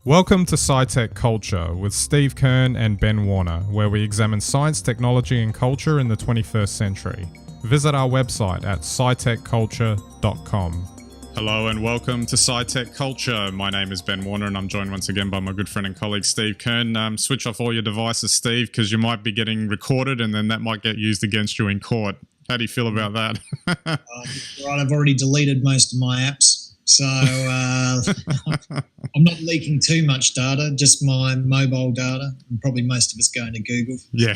Welcome to SciTech Culture with Steve Kern and Ben Warner, where we examine science, technology and culture in the 21st century. Visit our website at scitechculture.com. Hello and welcome to SciTech Culture. My name is Ben Warner and I'm joined once again by my good friend and colleague Steve Kern. Switch off all your devices, Steve, because you might be getting recorded and then that might get used against you in court. How do you feel about that? Right, I've already deleted most of my apps, so I'm not leaking too much data, just my mobile data, and probably most of it's going to Google. Yeah,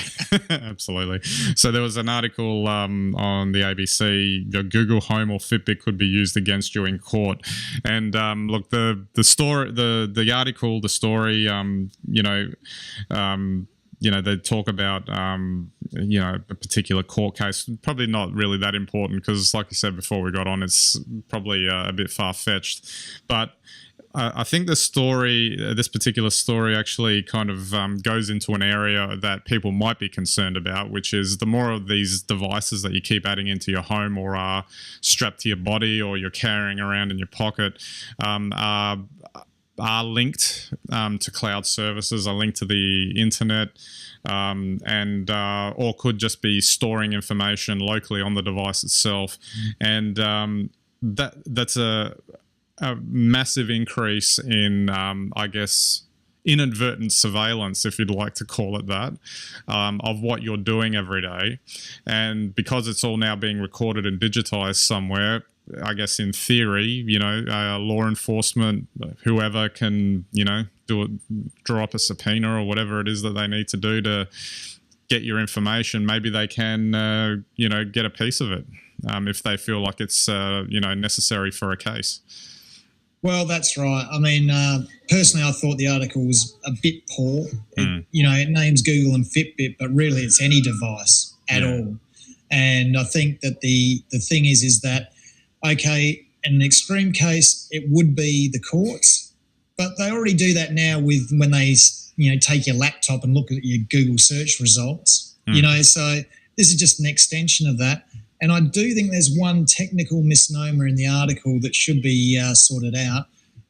absolutely. So there was an article on the ABC, your Google Home or Fitbit could be used against you in court. And look, the story, the article, the story, they talk about, a particular court case. Probably not really that important because, like you said before we got on, it's probably a bit far-fetched. But I think this particular story actually kind of goes into an area that people might be concerned about, which is the more of these devices that you keep adding into your home or are strapped to your body or you're carrying around in your pocket are linked to cloud services, are linked to the internet, or could just be storing information locally on the device itself. And that's a massive increase in, inadvertent surveillance, if you'd like to call it that, of what you're doing every day. And because it's all now being recorded and digitized somewhere, I guess in theory, law enforcement, whoever can, draw up a subpoena or whatever it is that they need to do to get your information. Maybe they can, get a piece of it if they feel like it's, necessary for a case. Well, that's right. I mean, personally, I thought the article was a bit poor. It names Google and Fitbit, but really it's any device at all. And I think that the thing is that, okay, in an extreme case, it would be the courts, but they already do that now when they, take your laptop and look at your Google search results, so this is just an extension of that. And I do think there's one technical misnomer in the article that should be sorted out.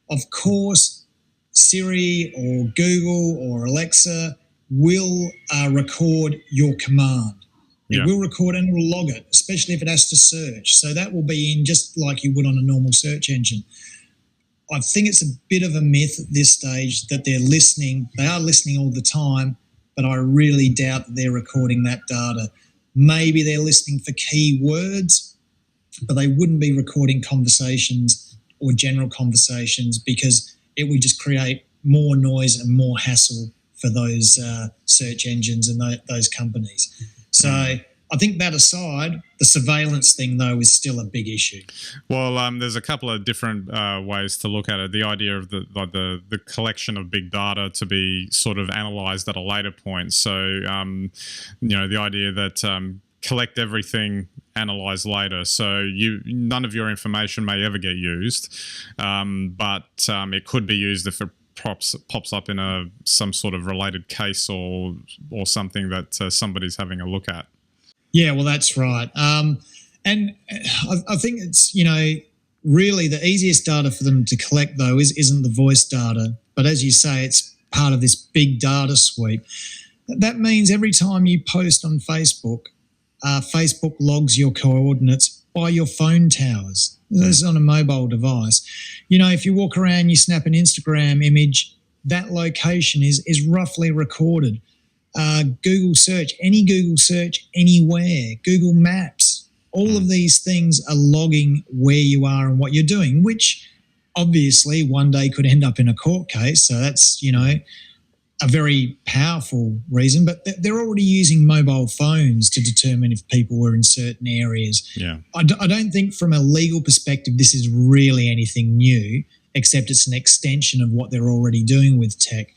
Of course, Siri or Google or Alexa will record your command. It will record and it will log it, especially if it has to search. So that will be in just like you would on a normal search engine. I think it's a bit of a myth at this stage that they're listening. They are listening all the time, but I really doubt that they're recording that data. Maybe they're listening for key words, but they wouldn't be recording conversations or general conversations because it would just create more noise and more hassle for those search engines and those companies. So I think that aside, the surveillance thing, though, is still a big issue. Well, there's a couple of different ways to look at it. The idea of the collection of big data to be sort of analysed at a later point. So, the idea that collect everything, analyse later. So none of your information may ever get used, but it could be used if it pops up in some sort of related case or something that somebody's having a look at. Yeah, well, that's right. And I think it's, really the easiest data for them to collect, though, isn't the voice data. But as you say, it's part of this big data sweep. That means every time you post on Facebook, Facebook logs your coordinates by your phone towers. This is on a mobile device. If you walk around, you snap an Instagram image, that location is roughly recorded. Google search, any Google search anywhere, Google Maps, all of these things are logging where you are and what you're doing, which obviously one day could end up in a court case. So that's, a very powerful reason, but they're already using mobile phones to determine if people were in certain areas. Yeah. I don't think from a legal perspective this is really anything new, except it's an extension of what they're already doing with tech.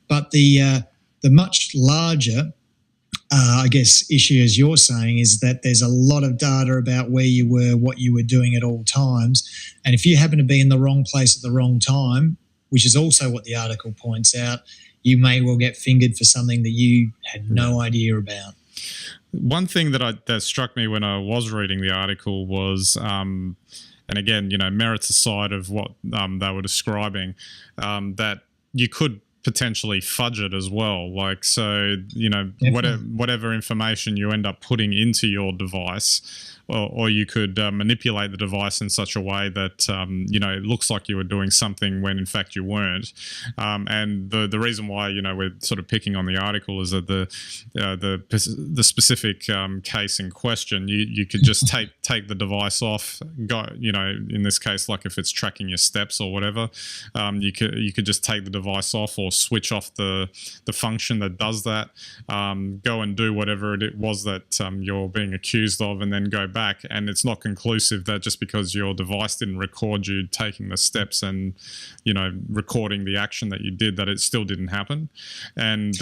But the much larger, issue, as you're saying, is that there's a lot of data about where you were, what you were doing at all times. And if you happen to be in the wrong place at the wrong time, which is also what the article points out, you may well get fingered for something that you had no idea about. One thing that struck me when I was reading the article was, and again, merits aside of what they were describing, that you could potentially fudge it as well. Like, so, whatever information you end up putting into your device, or you could manipulate the device in such a way that, it looks like you were doing something when in fact you weren't. And the reason why, we're sort of picking on the article is that the specific case in question, you could just take the device off, go, in this case, like if it's tracking your steps or whatever, you could just take the device off or switch off the function that does that, go and do whatever it was that you're being accused of, and then go back. And it's not conclusive that just because your device didn't record you taking the steps and recording the action that you did, that it still didn't happen. And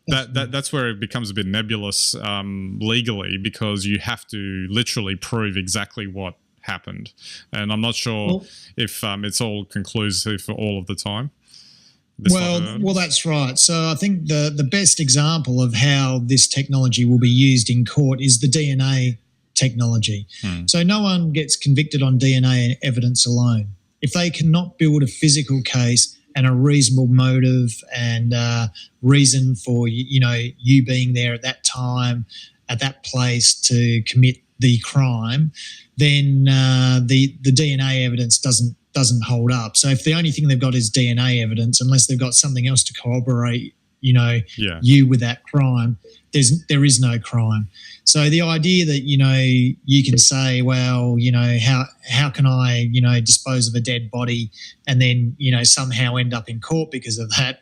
that's where it becomes a bit nebulous legally, because you have to literally prove exactly what happened, and I'm not sure if it's all conclusive for all of the time. Well, that's right. So I think the best example of how this technology will be used in court is the DNA technology. So no one gets convicted on DNA evidence alone. If they cannot build a physical case and a reasonable motive and reason for you being there at that time, at that place to commit the crime, then the DNA evidence doesn't hold up. So if the only thing they've got is DNA evidence, unless they've got something else to corroborate, you with that crime, there is no crime. So the idea that, you can say, well, how can I, dispose of a dead body and then, somehow end up in court because of that?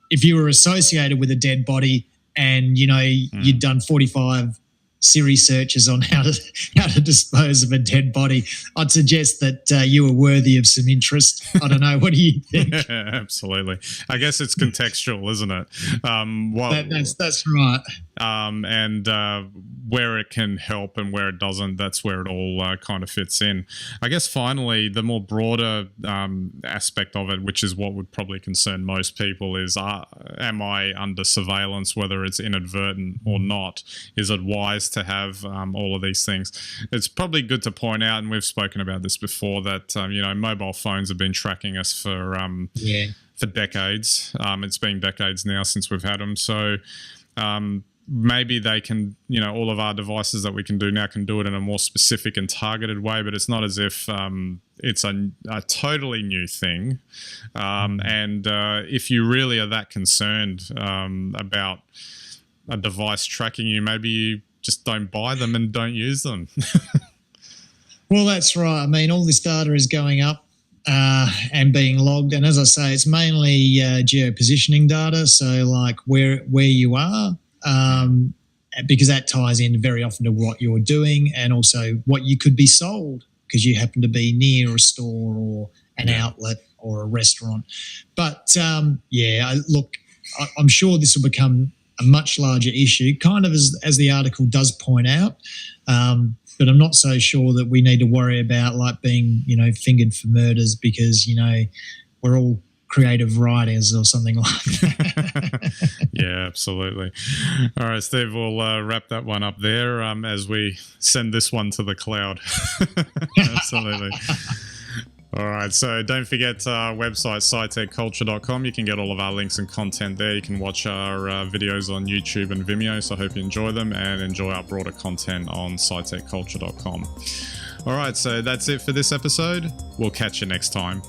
If you were associated with a dead body and, you'd done 45 Siri searches on how to dispose of a dead body, I'd suggest that you were worthy of some interest. I don't know. What do you think? Yeah, absolutely. I guess it's contextual, isn't it? That's right. And where it can help and where it doesn't, that's where it all kind of fits in. I guess finally, the more broader aspect of it, which is what would probably concern most people, is am I under surveillance, whether it's inadvertent or not? Is it wise to have all of these things? It's probably good to point out, and we've spoken about this before, that mobile phones have been tracking us for decades. It's been decades now since we've had them. So maybe they can, all of our devices that we can do now can do it in a more specific and targeted way, but it's not as if it's a totally new thing. And if you really are that concerned about a device tracking you, maybe you just don't buy them and don't use them. Well, that's right. I mean, all this data is going up and being logged. And as I say, it's mainly geo-positioning data, so like where you are, because that ties in very often to what you're doing and also what you could be sold because you happen to be near a store or an outlet or a restaurant. But, look, I'm sure this will become a much larger issue, kind of as the article does point out. But I'm not so sure that we need to worry about like being, fingered for murders because, we're all creative writers or something like that. Yeah, absolutely. All right, Steve, we'll wrap that one up there as we send this one to the cloud. Absolutely. All right, so don't forget our website, SciTechCulture.com. You can get all of our links and content there. You can watch our videos on YouTube and Vimeo, so I hope you enjoy them and enjoy our broader content on SciTechCulture.com. All right, so that's it for this episode. We'll catch you next time.